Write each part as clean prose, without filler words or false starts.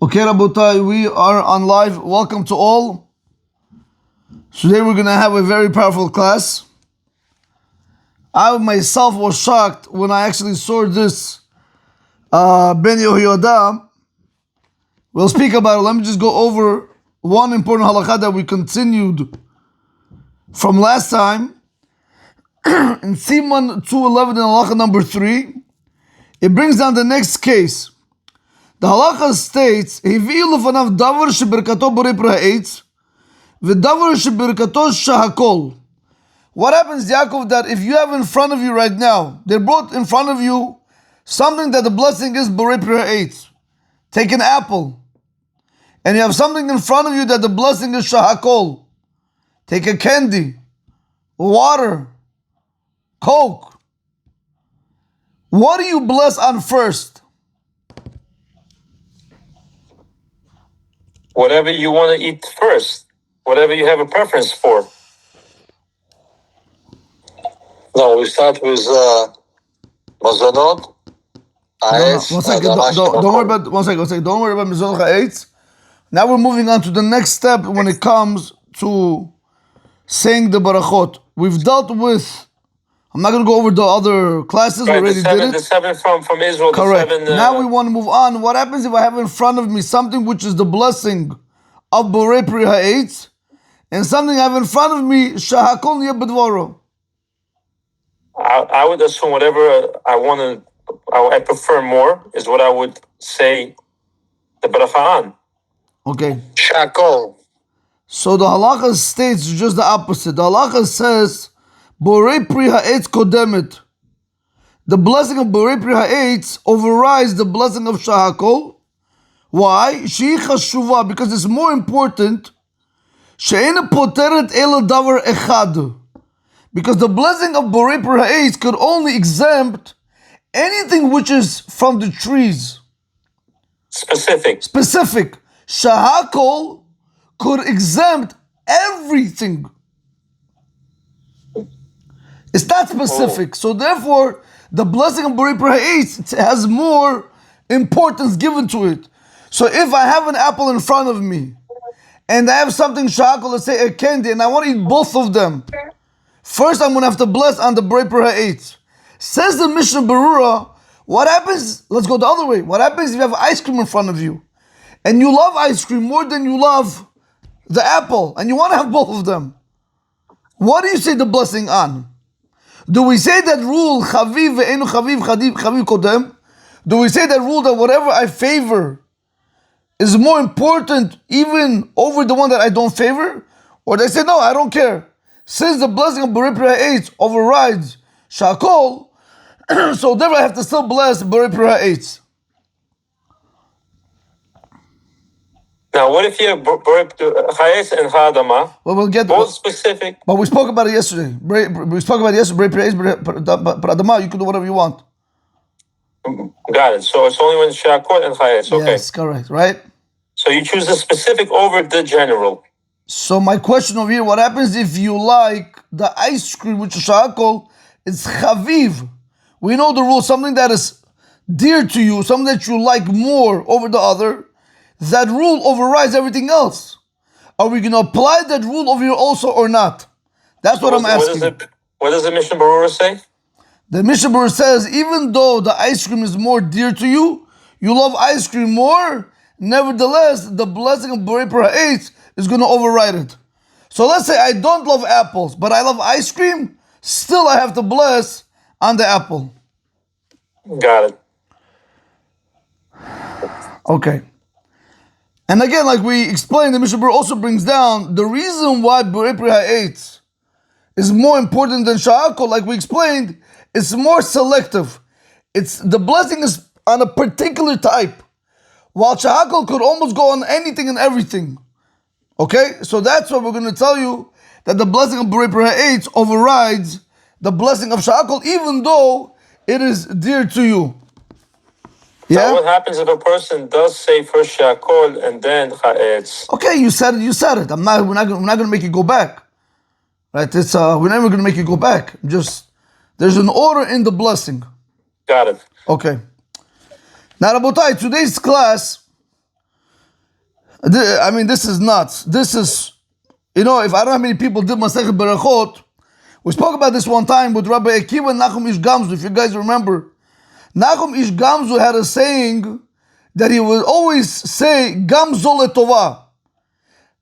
Okay, Rabotai, we are on live. Welcome to all. Today we're going to have a very powerful class. I myself was shocked when I actually saw this Ben Yehoyada. We'll speak about it. Let me just go over one important halakha that we continued from last time. In Siman 211 and halakha number 3, it brings down the next case. The halakha states, "Hivi'u lefanav davar sheberkato borei pra'etz, v'davar sheberkato shahakol." What happens, Yaakov, that if you have in front of you right now, they brought in front of you something that the blessing is borei pra'etz. Take an apple. And you have something in front of you that the blessing is shahakol. Take a candy, water, Coke. What do you bless on first? Whatever you want to eat first, whatever you have a preference for. No, we start with mazonot. No, one second. Don't worry about. One second. Don't worry about mizonot ha'etz. Now we're moving on to the next step when it comes to saying the barachot. We've dealt with. I'm not going to go over the other classes. Right, we already did it. The seven from Israel. Correct. The seven, now we want to move on. What happens if I have in front of me something which is the blessing of borei pri ha'etz, and something I have in front of me shahakol niya b'dvaro? I would assume whatever I prefer more is what I would say the beracha on. Okay. Shahakol. So the halacha states just the opposite. The halacha says, borei pri ha'etz kodemet. The blessing of borei pri ha'etz overrides the blessing of shahakol. Why? Shehi chashuva, because it's more important. She'ena poteret ela davar echad. Because the blessing of borei pri ha'etz could only exempt anything which is from the trees. Specific. Shahakol could exempt everything. It's not specific. So therefore, the blessing of borei pri ha'etz has more importance given to it. So if I have an apple in front of me, and I have something shahakol, let's say a candy, and I want to eat both of them, first I'm going to have to bless on the borei pri ha'etz. Says the Mishnah Berurah, what happens, let's go the other way, what happens if you have ice cream in front of you, and you love ice cream more than you love the apple, and you want to have both of them? What do you say the blessing on? Do we say that rule, chaviv ve'enu chaviv, chaviv kodem? Do we say that rule that whatever I favor is more important even over the one that I don't favor? Or they say, no, I don't care. Since the blessing of borei pri ha'etz overrides shakol, so therefore I have to still bless borei pri ha'etz. Now, what if you have Chayes and Chadama? Well, we'll get both specific. But we spoke about it yesterday. We spoke about it yesterday. But Adama, you can do whatever you want. Got it. So it's only when Shakot and Chayes. Okay. Yes, correct. Right. So you choose the specific over the general. So my question over here: what happens if you like the ice cream, which is shakol? It's chaviv. We know the rule. Something that is dear to you, something that you like more over the other. That rule overrides everything else. Are we going to apply that rule over here also or not? That's what I'm asking. What does the Mishnah Berurah say? The Mishnah Berurah says, even though the ice cream is more dear to you, you love ice cream more, nevertheless, the blessing of borei pri ha'etz is going to override it. So let's say I don't love apples, but I love ice cream, still I have to bless on the apple. Got it. Okay. And again, like we explained, the Mishnah Berurah also brings down the reason why borei pri ha'etz is more important than shahakol, like we explained, it's more selective. It's the blessing is on a particular type, while shahakol could almost go on anything and everything. Okay, so that's why we're going to tell you that the blessing of borei pri ha'etz overrides the blessing of shahakol, even though it is dear to you. Yeah. So what happens if a person does say first shakol and then cha'etz? Okay, you said it. We're not going to make you go back. Right? It's we're never going to make you go back. There's an order in the blessing. Got it. Okay. Now, Rabotai, today's class I mean, this is nuts. This is, if I don't know how many people did Masechet Berachot, we spoke about this one time with Rabbi Akiva and Nachum Ish Gamzu, if you guys remember. Nachum Ish Gamzu had a saying that he would always say, Gamzo letovah,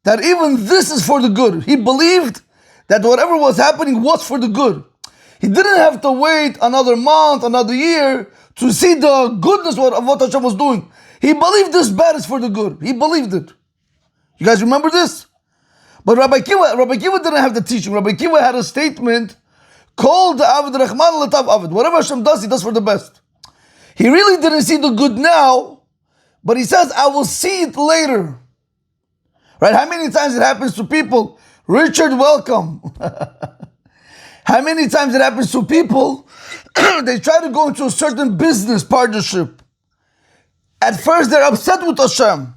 that even this is for the good. He believed that whatever was happening was for the good. He didn't have to wait another month, another year to see the goodness of what Hashem was doing. He believed this bad is for the good. He believed it. You guys remember this? But Rabbi Kiva didn't have the teaching. Rabbi Kiva had a statement called the Avid Rachman Letav Avid. Whatever Hashem does, he does for the best. He really didn't see the good now, but he says, I will see it later. Right? How many times it happens to people? Richard, welcome. How many times it happens to people? They try to go into a certain business partnership. At first, they're upset with Hashem.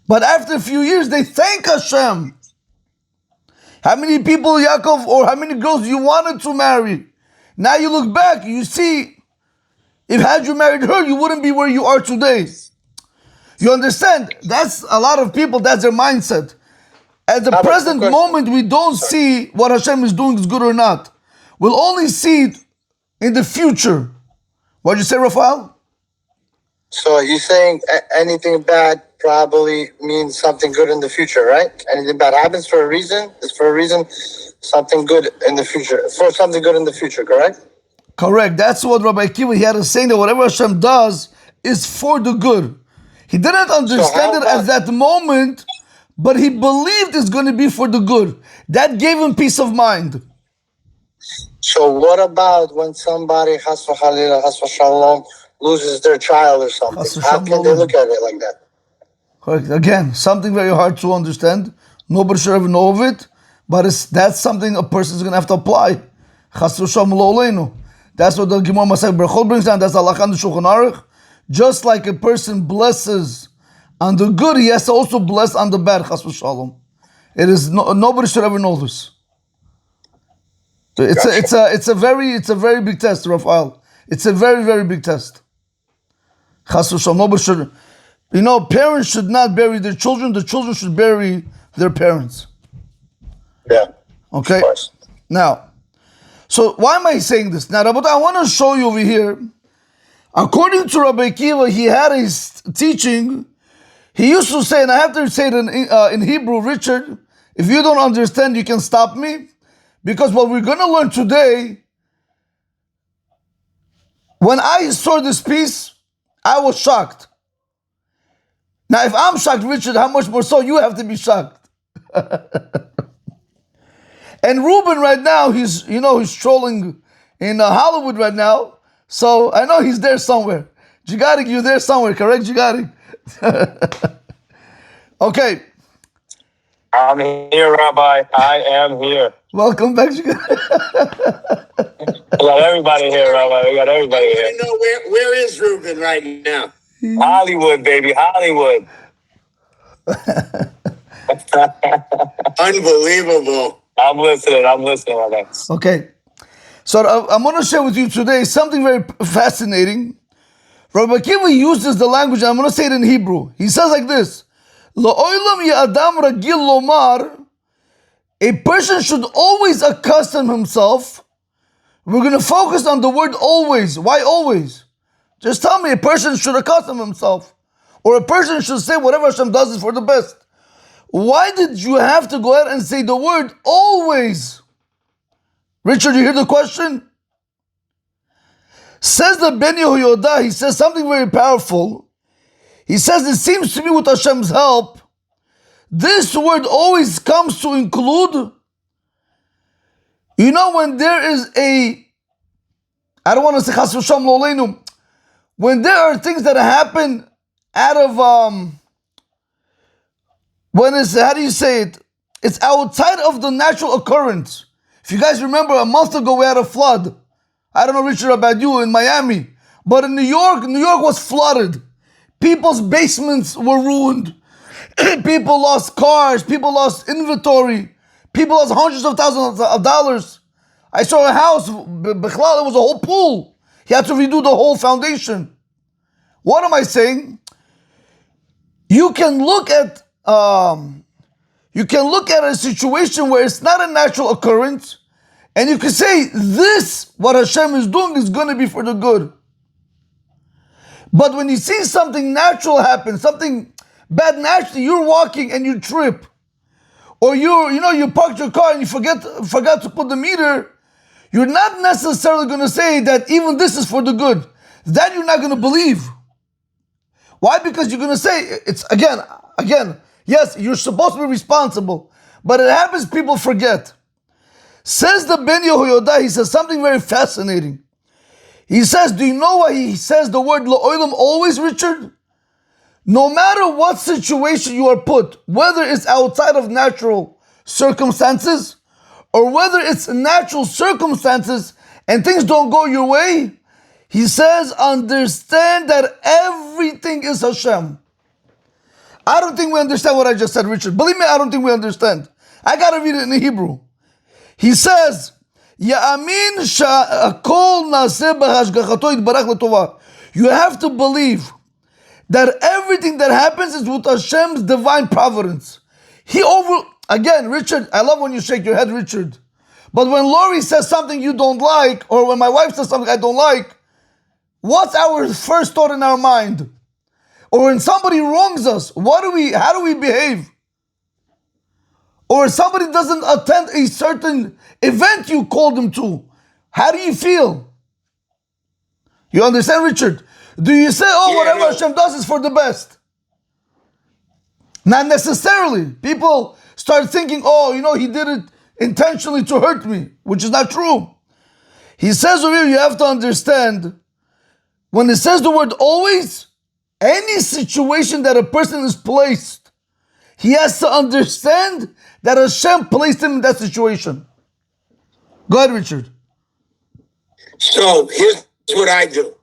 But after a few years, they thank Hashem. How many people, Yaakov, or how many girls you wanted to marry? Now you look back, you see, if had you married her, you wouldn't be where you are today. You understand? That's a lot of people, that's their mindset. At the present moment, we don't see what Hashem is doing is good or not. We'll only see it in the future. What did you say, Rafael? So you're saying anything bad probably means something good in the future, right? Anything bad happens for a reason. It's for a reason. Something good in the future. For something good in the future, correct? Correct. That's what Rabbi Akiva, he had a saying that whatever Hashem does is for the good. He didn't understand it at that moment, but he believed it's going to be for the good. That gave him peace of mind. So what about when somebody, chas v'chalila, chas v'shalom, loses their child or something? How can they look at it like that? Correct. Again, something very hard to understand. Nobody should ever know of it, but that's something a person is going to have to apply. Chas v'shalom lo oleinu. That's what the Gemara Masechet Berachot brings down. That's the halakha in the Shulchan Aruch. Just like a person blesses on the good, he has to also bless on the bad. Chas v'shalom. It is nobody should ever know this. It's a very big test, Rafael. It's a very, very big test. Chas v'shalom. Nobody should. Parents should not bury their children. The children should bury their parents. Yeah. Okay. Now, so why am I saying this? Now, Rabbi, I want to show you over here. According to Rabbi Akiva, he had his teaching. He used to say, and I have to say it in Hebrew, Richard, if you don't understand, you can stop me. Because what we're going to learn today, when I saw this piece, I was shocked. Now, if I'm shocked, Richard, how much more so you have to be shocked? And Ruben right now, he's trolling in Hollywood right now. So I know he's there somewhere. Jigarik, you're there somewhere, correct, Jigarik? Okay. I'm here, Rabbi. I am here. Welcome back, Jigarik. We got everybody here, Rabbi. We got everybody here. I know where is Ruben right now? Hollywood, baby. Hollywood. Unbelievable. I'm listening, Rabbi. Okay. So I'm going to share with you today something very fascinating. Rabbi Akiva uses the language, I'm going to say it in Hebrew. He says like this, La'olam ya'adam ragil lomar, a person should always accustom himself. We're going to focus on the word always. Why always? Just tell me, a person should accustom himself. Or a person should say whatever Hashem does is for the best. Why did you have to go ahead and say the word always? Richard, you hear the question? Says the Ben Yehoyada, he says something very powerful. He says it seems to me with Hashem's help, this word always comes to include, when there is I don't want to say chas v'shalom lo oleinu, when there are things that happen out of, how do you say it? It's outside of the natural occurrence. If you guys remember, a month ago we had a flood. I don't know, Richard, about you in Miami, but in New York was flooded. People's basements were ruined. People lost cars. People lost inventory. People lost hundreds of thousands of dollars. I saw a house, Bechlal, it was a whole pool. He had to redo the whole foundation. What am I saying? You can look at a situation where it's not a natural occurrence, and you can say this, what Hashem is doing, is going to be for the good. But when you see something natural happen, something bad naturally, you're walking and you trip, or you parked your car and you forgot to put the meter, you're not necessarily going to say that even this is for the good. That you're not going to believe. Why? Because you're going to say, it's again, yes, you're supposed to be responsible, but it happens, people forget. Says the Ben Yehoyada, he says something very fascinating. He says, do you know why he says the word La'olam always, Richard? No matter what situation you are put, whether it's outside of natural circumstances, or whether it's natural circumstances and things don't go your way, he says, understand that everything is Hashem. I don't think we understand what I just said, Richard. Believe me, I don't think we understand. I gotta read it in Hebrew. He says, Ya'amin sha'akol naseh b'hashgachato yitbarach l'tova. You have to believe that everything that happens is with Hashem's divine providence. Again, Richard, I love when you shake your head, Richard. But when Lori says something you don't like, or when my wife says something I don't like, what's our first thought in our mind? Or when somebody wrongs us, how do we behave? Or somebody doesn't attend a certain event you called them to, how do you feel? You understand, Richard? Do you say, whatever Hashem does is for the best? Not necessarily. People start thinking, he did it intentionally to hurt me, which is not true. He says over here, you have to understand, when it says the word always, any situation that a person is placed, he has to understand that Hashem placed him in that situation. Go ahead, Richard. So here's what I do.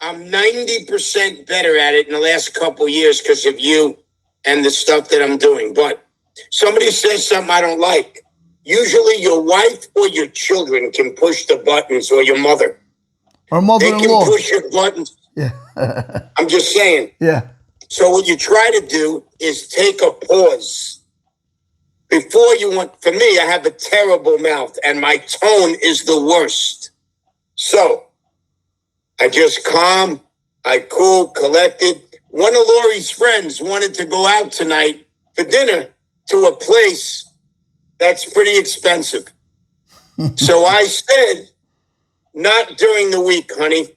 I'm 90% better at it in the last couple years because of you and the stuff that I'm doing. But somebody says something I don't like. Usually your wife or your children can push the buttons, or your mother. Or mother-in-law. They can push your buttons. Yeah. I'm just saying. Yeah. So what you try to do is take a pause. Before you want, for me, I have a terrible mouth and my tone is the worst. So I just calm, I cool, collected. One of Lori's friends wanted to go out tonight for dinner to a place that's pretty expensive. So I said, not during the week, honey.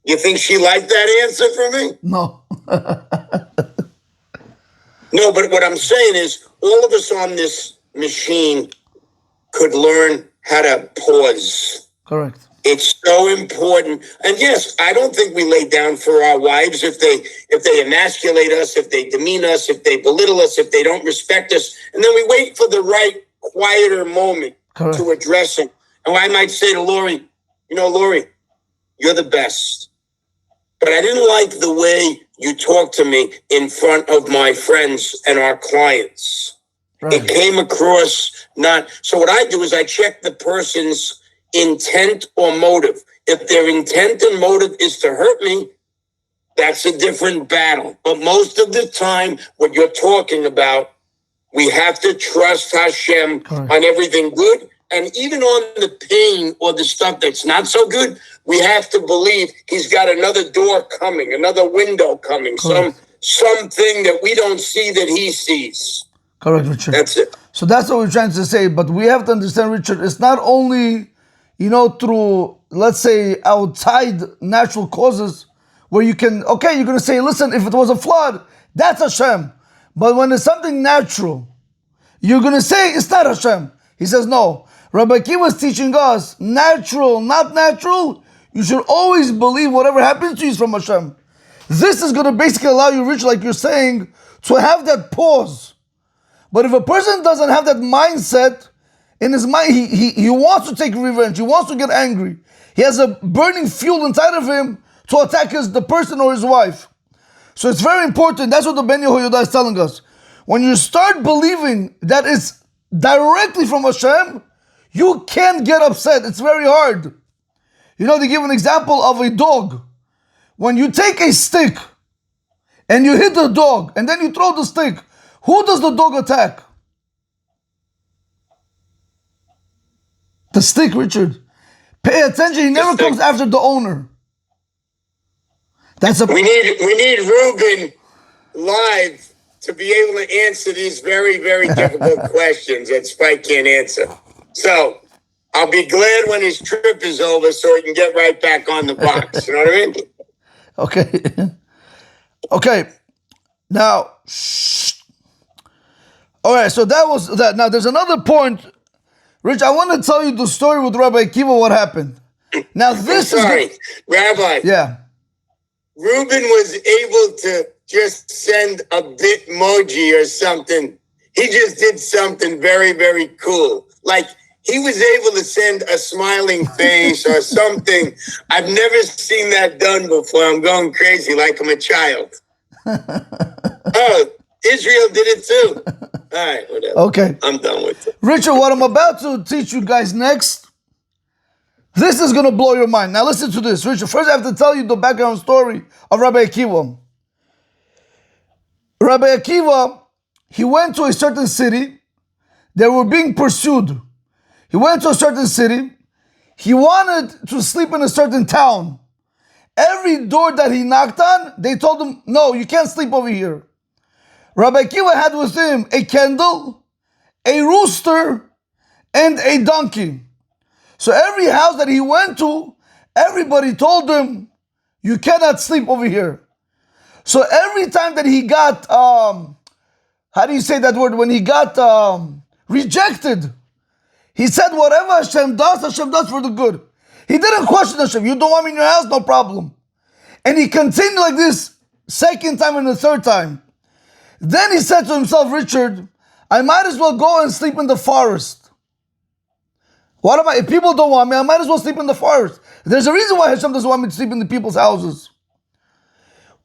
You think she liked that answer from me? No. No, but what I'm saying is all of us on this machine could learn how to pause. Correct. It's so important. And yes, I don't think we lay down for our wives if they emasculate us, if they demean us, if they belittle us, if they don't respect us. And then we wait for the right, quieter moment Correct. to address them. And I might say to Lori, Lori, you're the best. But I didn't like the way you talked to me in front of my friends and our clients. Right. It came across not... So what I do is I check the person's intent or motive. If their intent and motive is to hurt me, that's a different battle. But most of the time, what you're talking about, we have to trust Hashem on everything good. And even on the pain or the stuff that's not so good, we have to believe he's got another door coming, another window coming, something that we don't see that he sees. Correct, Richard. That's it. So that's what we're trying to say. But we have to understand, Richard, it's not only, through, let's say, outside natural causes where you can, you're going to say, listen, if it was a flood, that's Hashem. But when it's something natural, you're going to say it's not Hashem. He says, no. Rabbi Akiva was teaching us, natural, not natural, you should always believe whatever happens to you is from Hashem. This is going to basically allow you, Rich, like you're saying, to have that pause. But if a person doesn't have that mindset, in his mind, he wants to take revenge, he wants to get angry. He has a burning fuel inside of him to attack the person or his wife. So it's very important, that's what the Ben Yehoyada is telling us. When you start believing that it's directly from Hashem, you can't get upset. It's very hard. They give an example of a dog. When you take a stick and you hit the dog, and then you throw the stick, who does the dog attack? The stick, Richard. Pay attention, he never comes after the owner. We need Ruben live to be able to answer these very, very difficult questions that Spike can't answer. So I'll be glad when his trip is over so he can get right back on the box. You know what I mean? Okay. Okay. Now, all right, so that was that. Now, there's another point. Rich, I want to tell you the story with Rabbi Akiva, what happened. Now, this is... Rabbi. Yeah. Ruben was able to just send a Bitmoji or something. He just did something very, very cool. Like, he was able to send a smiling face or something. I've never seen that done before. I'm going crazy like I'm a child. Oh, Israel did it too. All right, whatever. Okay. I'm done with it. Richard, what I'm about to teach you guys next, this is going to blow your mind. Now listen to this. Richard, first I have to tell you the background story of Rabbi Akiva. Rabbi Akiva, he went to a certain city. They were being pursued. He went to a certain city. He wanted to sleep in a certain town. Every door that he knocked on, they told him, no, you can't sleep over here. Rabbi Akiva had with him a candle, a rooster, and a donkey. So every house that he went to, everybody told him, you cannot sleep over here. So every time that he got, how do you say that word? When he got rejected, he said, whatever Hashem does for the good. He didn't question Hashem. You don't want me in your house? No problem. And he continued like this second time and the third time. Then he said to himself, Richard, I might as well go and sleep in the forest. What am I? If people don't want me, I might as well sleep in the forest. There's a reason why Hashem doesn't want me to sleep in the people's houses.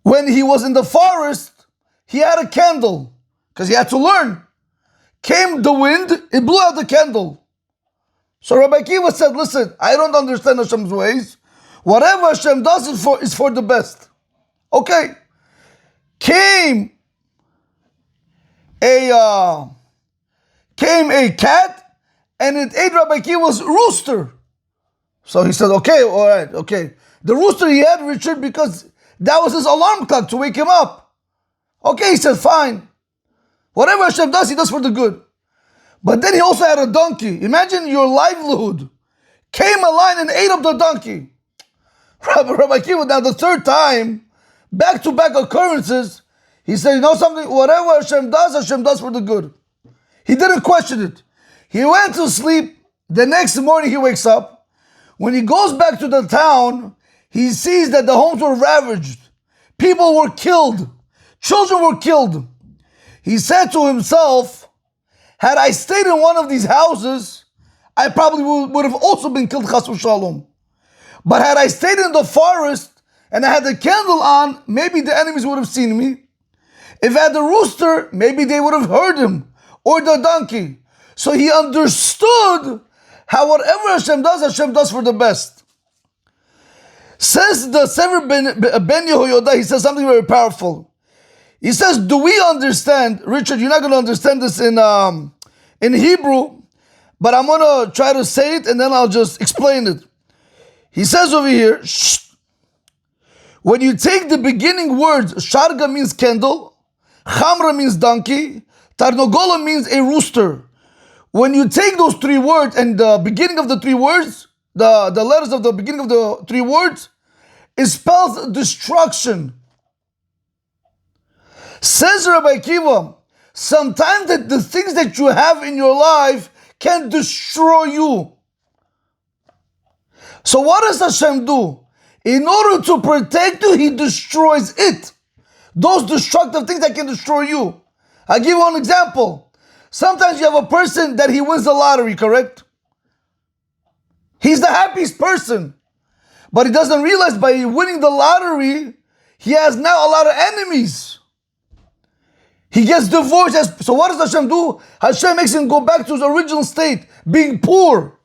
When he was in the forest, he had a candle because he had to learn. Came the wind, it blew out the candle. So Rabbi Akiva said, listen, I don't understand Hashem's ways. Whatever Hashem does is for the best. Okay. Came a cat and it ate Rabbi Akiva's rooster. So he said, okay, all right, okay. The rooster he had, Richard, because that was his alarm clock to wake him up. Okay, he said, fine. Whatever Hashem does, he does for the good. But then he also had a donkey. Imagine your livelihood. Came a lion and ate up the donkey. Rabbi Akiva, now the third time, back-to-back occurrences, he said, you know something? Whatever Hashem does for the good. He didn't question it. He went to sleep. The next morning he wakes up. When he goes back to the town, he sees that the homes were ravaged. People were killed. Children were killed. He said to himself, had I stayed in one of these houses, I probably would have also been killed, chas v'shalom. But had I stayed in the forest and I had the candle on, maybe the enemies would have seen me. If I had the rooster, maybe they would have heard him, or the donkey. So he understood how whatever Hashem does for the best. Says the Sefer Ben Yehoyada, he says something very powerful. He says, do we understand, Richard, you're not going to understand this in Hebrew, but I'm going to try to say it and then I'll just explain it. He says over here, when you take the beginning words, Sharga means candle, Chamra means donkey, Tarnogola means a rooster. When you take those three words and the beginning of the three words, the letters of the beginning of the three words, it spells destruction. Says Rabbi Akiva, sometimes the things that you have in your life can destroy you. So what does Hashem do? In order to protect you, He destroys it. Those destructive things that can destroy you. I'll give you one example. Sometimes you have a person that he wins the lottery, correct? He's the happiest person. But he doesn't realize by winning the lottery, he has now a lot of enemies. He gets divorced. So what does Hashem do? Hashem makes him go back to his original state, being poor.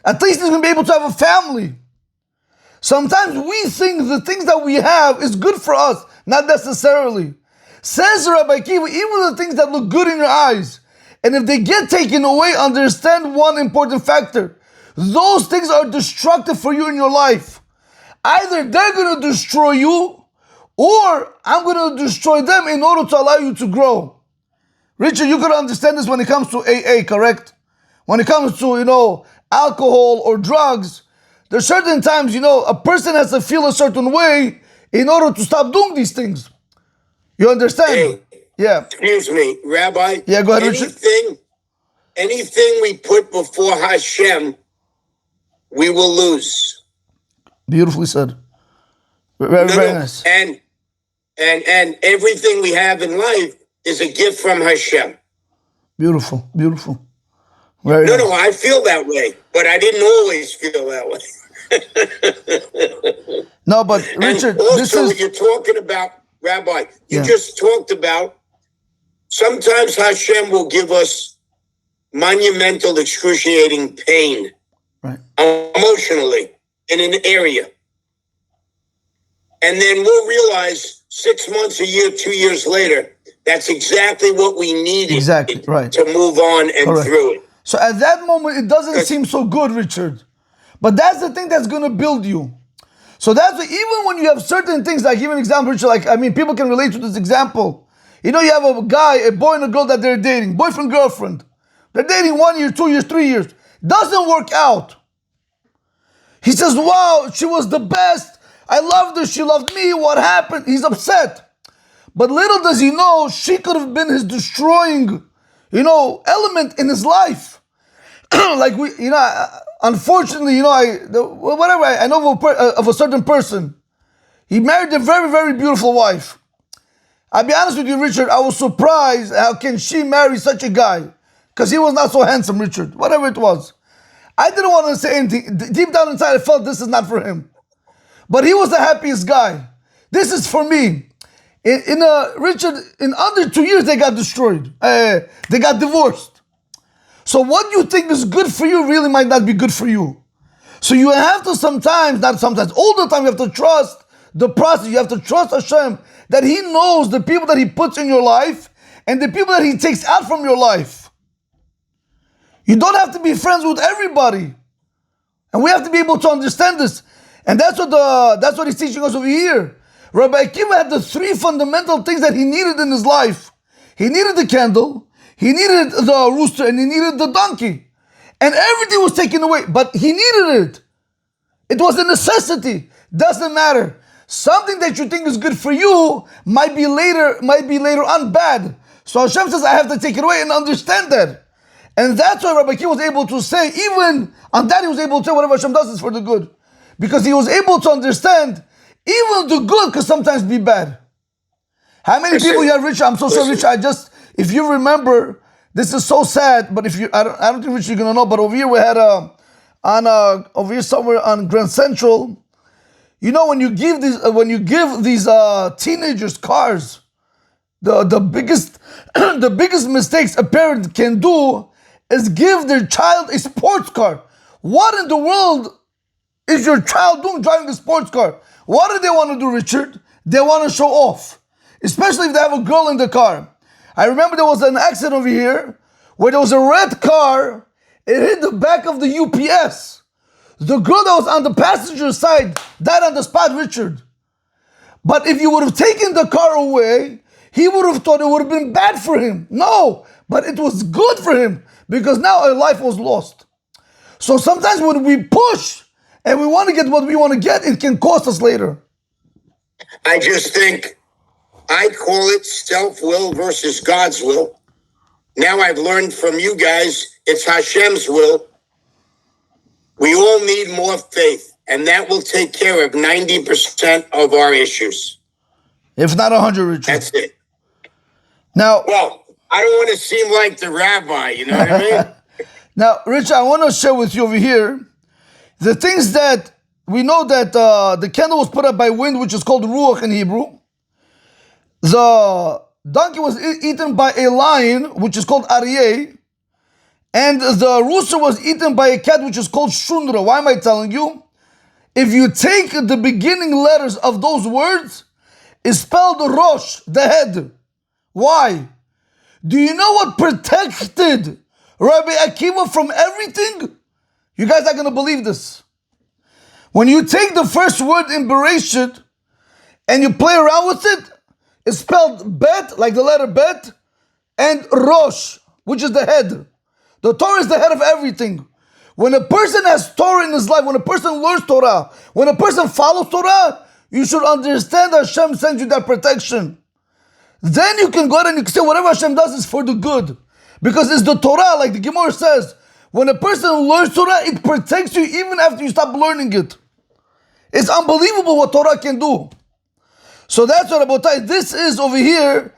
At least he's going to be able to have a family. Sometimes we think the things that we have is good for us Not necessarily. Says Rabbi Akiva, even the things that look good in your eyes, and if they get taken away, understand one important factor. Those things are destructive for you in your life. Either they're going to destroy you, or I'm going to destroy them in order to allow you to grow. Richard, you could understand this when it comes to AA, correct? When it comes to, alcohol or drugs, there's certain times, a person has to feel a certain way in order to stop doing these things. You understand? Hey, yeah. Excuse me, Rabbi. Yeah, go ahead, Richard. Anything we put before Hashem, we will lose. Beautifully said. Very nice. And everything we have in life is a gift from Hashem. Beautiful. Very nice. No, I feel that way, but I didn't always feel that way. No, but Richard, and also, you're talking about, Rabbi, you just talked about sometimes Hashem will give us monumental, excruciating pain, right, emotionally, in an area. And then we'll realize 6 months, a year, 2 years later, that's exactly what we needed to move on and through it. So at that moment, it doesn't seem so good, Richard. But that's the thing that's going to build you. So that's why even when you have certain things, like give an example, Richard, people can relate to this example. You have a guy, a boy and a girl that they're dating, boyfriend, girlfriend. They're dating 1 year, 2 years, 3 years. Doesn't work out. He says, wow, she was the best. I loved her. She loved me. What happened? He's upset. But little does he know, she could have been his destroying, element in his life. Unfortunately, I know of a certain person. He married a very, very beautiful wife. I'll be honest with you, Richard, I was surprised how can she marry such a guy? Because he was not so handsome, Richard, whatever it was. I didn't want to say anything. Deep down inside, I felt this is not for him. But he was the happiest guy. This is for me. Richard, in under 2 years, they got destroyed. They got divorced. So what you think is good for you really might not be good for you. So you have to all the time, you have to trust the process. You have to trust Hashem that He knows the people that He puts in your life and the people that He takes out from your life. You don't have to be friends with everybody. And we have to be able to understand this. And that's what He's teaching us over here. Rabbi Akiva had the 3 fundamental things that he needed in his life. He needed the candle, he needed the rooster, and he needed the donkey. And everything was taken away, but he needed it. It was a necessity. Doesn't matter. Something that you think is good for you might be later on bad. So Hashem says, I have to take it away and understand that. And that's why Rabbi Akiva was able to say, even on that he was able to say whatever Hashem does is for the good. Because he was able to understand even the good could sometimes be bad. How many people you have, Rich? I'm so sorry, Rich. If you remember, this is so sad, but I don't think Rich you're gonna know. But over here we had over here somewhere on Grand Central. When you give these teenagers cars, the biggest the biggest mistakes a parent can do is give their child a sports car. What in the world is your child doing driving a sports car? What do they want to do, Richard? They want to show off. Especially if they have a girl in the car. I remember there was an accident over here where there was a red car. It hit the back of the UPS. The girl that was on the passenger side died on the spot, Richard. But if you would have taken the car away, he would have thought it would have been bad for him. No, but it was good for him because now a life was lost. So sometimes when we push and we want to get what we want to get, it can cost us later. I just think I call it self-will versus God's will. Now I've learned from you guys, it's Hashem's will. We all need more faith, and that will take care of 90% of our issues. If not 100, Richard. That's it. Now, well, I don't want to seem like the rabbi, you know what I mean? Now, Richard, I want to share with you over here the things that we know that the candle was put up by wind, which is called ruach in Hebrew. The donkey was eaten by a lion, which is called aryeh. And the rooster was eaten by a cat, which is called shundra. Why am I telling you? If you take the beginning letters of those words is spelled Rosh, the head. Why? Do you know what protected Rabbi Akiva from everything? You guys are going to believe this. When you take the first word in Bereshit and you play around with it, it's spelled Bet, like the letter Bet, and Rosh, which is the head. The Torah is the head of everything. When a person has Torah in his life, when a person learns Torah, when a person follows Torah, you should understand that Hashem sends you that protection. Then you can go ahead and you can say whatever Hashem does is for the good. Because it's the Torah, like the Gemara says. When a person learns Torah, it protects you even after you stop learning it. It's unbelievable what Torah can do. So that's what Rabotai, this is over here,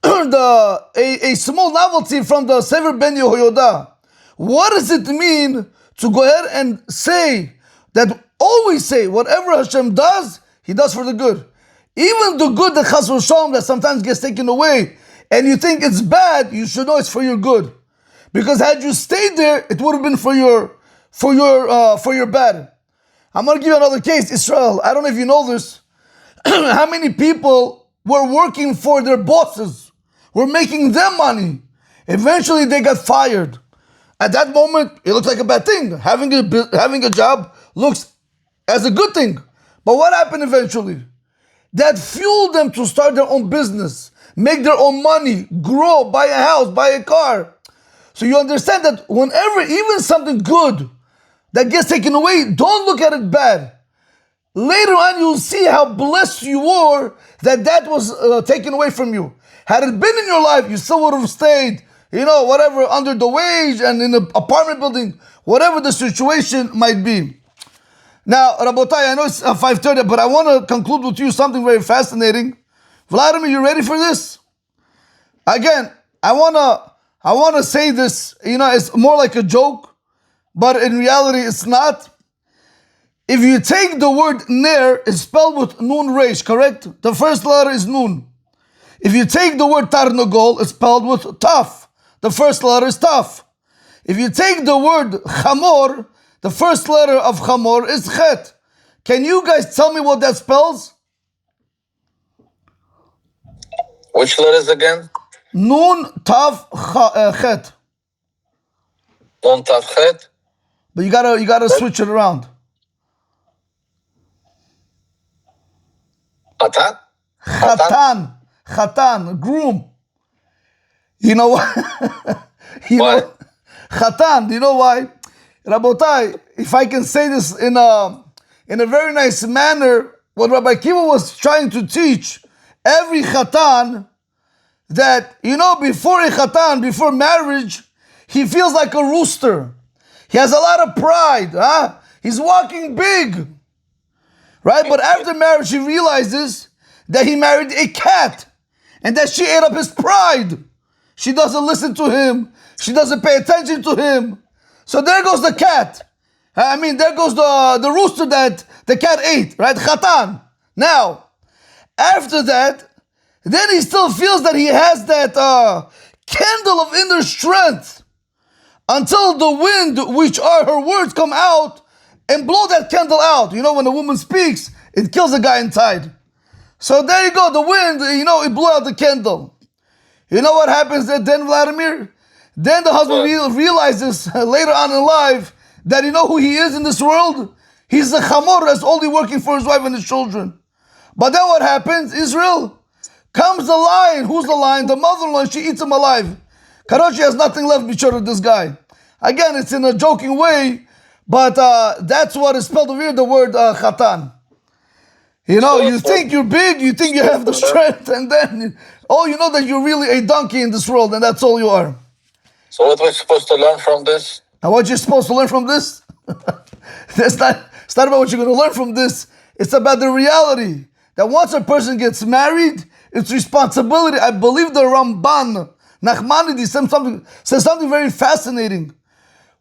a small novelty from the Sefer Ben Yehoyada. What does it mean to go ahead and say that, always say, whatever Hashem does, He does for the good. Even the good that Chas v'Shalom that sometimes gets taken away, and you think it's bad, you should know it's for your good. Because had you stayed there, it would have been for your bad. I'm going to give you another case, Israel. I don't know if you know this. How many people were working for their bosses, were making them money. Eventually they got fired. At that moment, it looks like a bad thing. Having a job looks as a good thing. But what happened eventually? That fueled them to start their own business, make their own money, grow, buy a house, buy a car. So you understand that whenever, even something good that gets taken away, don't look at it bad. Later on, you'll see how blessed you were that was taken away from you. Had it been in your life, you still would have stayed, whatever, under the wage and in the apartment building, whatever the situation might be. Now, Rabotai, I know it's 5:30, but I want to conclude with you something very fascinating. Vladimir, you ready for this? Again, I want to say this, it's more like a joke, but in reality, it's not. If you take the word ner, it's spelled with nun resh, correct? The first letter is nun. If you take the word tarnogol, it's spelled with taf. The first letter is taf. If you take the word chamor, the first letter of chamor is chet. Can you guys tell me what that spells? Which letters again? Nun taf chet. Nun taf chet. But you gotta switch it around. Chatan? Chatan, groom. You know what? What? Chatan. Do you know why? Rabotai, if I can say this in a very nice manner, what Rabbi Akiva was trying to teach every chatan, that before marriage, he feels like a rooster. He has a lot of pride. He's walking big. Right? But after marriage, he realizes that he married a cat and that she ate up his pride. She doesn't listen to him. She doesn't pay attention to him. So there goes the cat. There goes the rooster that the cat ate, right? Chatan. Now, after that, then he still feels that he has that candle of inner strength until the wind, which are her words, come out and blow that candle out. When a woman speaks, it kills the guy inside. So there you go, the wind, it blew out the candle. You know what happens then, Vladimir? Then the husband realizes later on in life that who he is in this world? He's a chamor that's only working for his wife and his children. But then what happens? Israel, comes the lion. Who's the lion? The mother-in-law, she eats him alive. Karachi has nothing left to this guy. Again, it's in a joking way, but that's what is spelled over here, the word chatan. You think you're big, you think you have the strength, and then, you know that you're really a donkey in this world, and that's all you are. So what we're supposed to learn from this? And what you're supposed to learn from this? It's not about what you're going to learn from this. It's about the reality that once a person gets married, it's responsibility. I believe the Ramban, Nachmanides, says something very fascinating.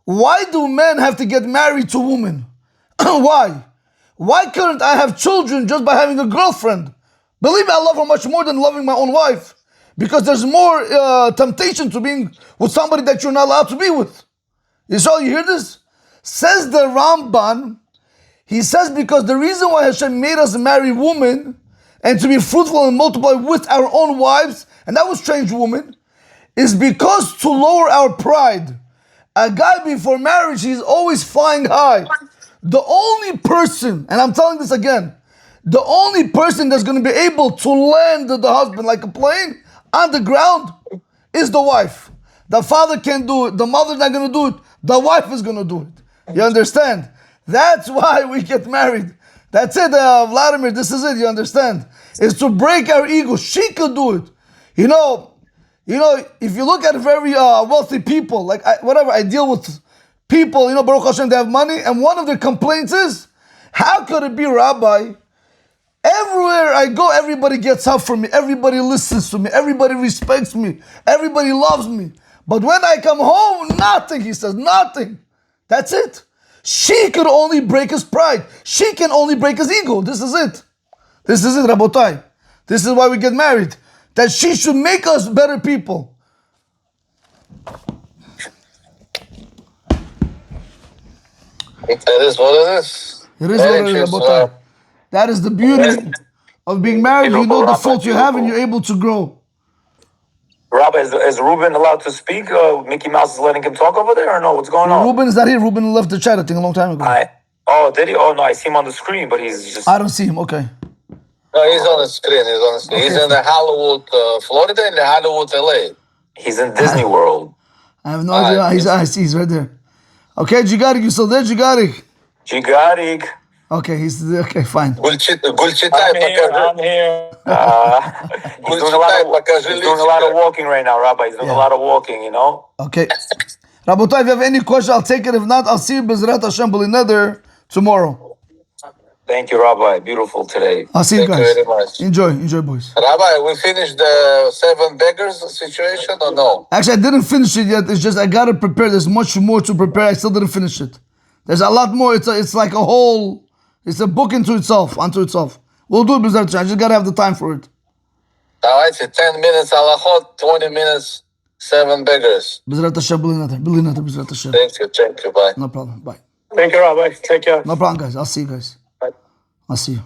Why do men have to get married to women? Why? Why couldn't I have children just by having a girlfriend? Believe me, I love her much more than loving my own wife. Because there's more temptation to being with somebody that you're not allowed to be with. You hear this? Says the Ramban, he says because the reason why Hashem made us marry women, and to be fruitful and multiply with our own wives, and that was strange woman, is because to lower our pride. A guy before marriage, he's always flying high. The only person, and I'm telling this again, the only person that's going to be able to land the husband like a plane on the ground is the wife. The father can't do it. The mother's not going to do it. The wife is going to do it. You understand? That's why we get married. That's it, Vladimir. This is it. You understand? It's to break our ego. She could do it. You know, if you look at very wealthy people, like I deal with people, Baruch Hashem, they have money, and one of their complaints is, how could it be, Rabbi? Everywhere I go, everybody gets up for me. Everybody listens to me. Everybody respects me. Everybody loves me. But when I come home, nothing, he says, nothing. That's it. She could only break his pride. She can only break his ego. This is it. This is it, Rabotai. This is why we get married. That she should make us better people. It is what it is. It is what it is, Rabotai. That is the beauty of being married. You know the fault you have and you're able to grow. Rabbi, is Ruben allowed to speak? Mickey Mouse is letting him talk over there, or no? What's going on? Ruben is not here. Ruben left the chat, I think, a long time ago. Oh, did he? Oh, no, I see him on the screen, but he's just... I don't see him, okay. No, he's on the screen. Okay. He's in the Hollywood, Florida, and the Hollywood, LA. He's in Disney World. I have no idea. I see, he's right there. Okay, Jigarik, you still there, Jigarik? Jigarik. Okay, he's there. Okay, fine. I'm here. He's doing a lot of walking right now, Rabbi. He's doing a lot of walking, Okay. Rabotai, if you have any question, I'll take it. If not, I'll see you Bezrat Hashem Nether tomorrow. Thank you, Rabbi. Beautiful today. I'll see you guys. Thank you very much. Enjoy, boys. Rabbi, we finished the 7 beggars situation or no? Actually, I didn't finish it yet. It's just I gotta prepare. There's much more to prepare. I still didn't finish it. There's a lot more. It's like a whole. It's a book unto itself. We'll do it, Bezrat Hashem. I just gotta have the time for it. All right, so 10 minutes halachot, 20 minutes, 7 beggars. Bezrat Hashem, Bezrat Hashem. Thank you, bye. No problem, bye. Thank you, Rabbi. Take care. No problem, guys. I'll see you guys. Bye. I'll see you.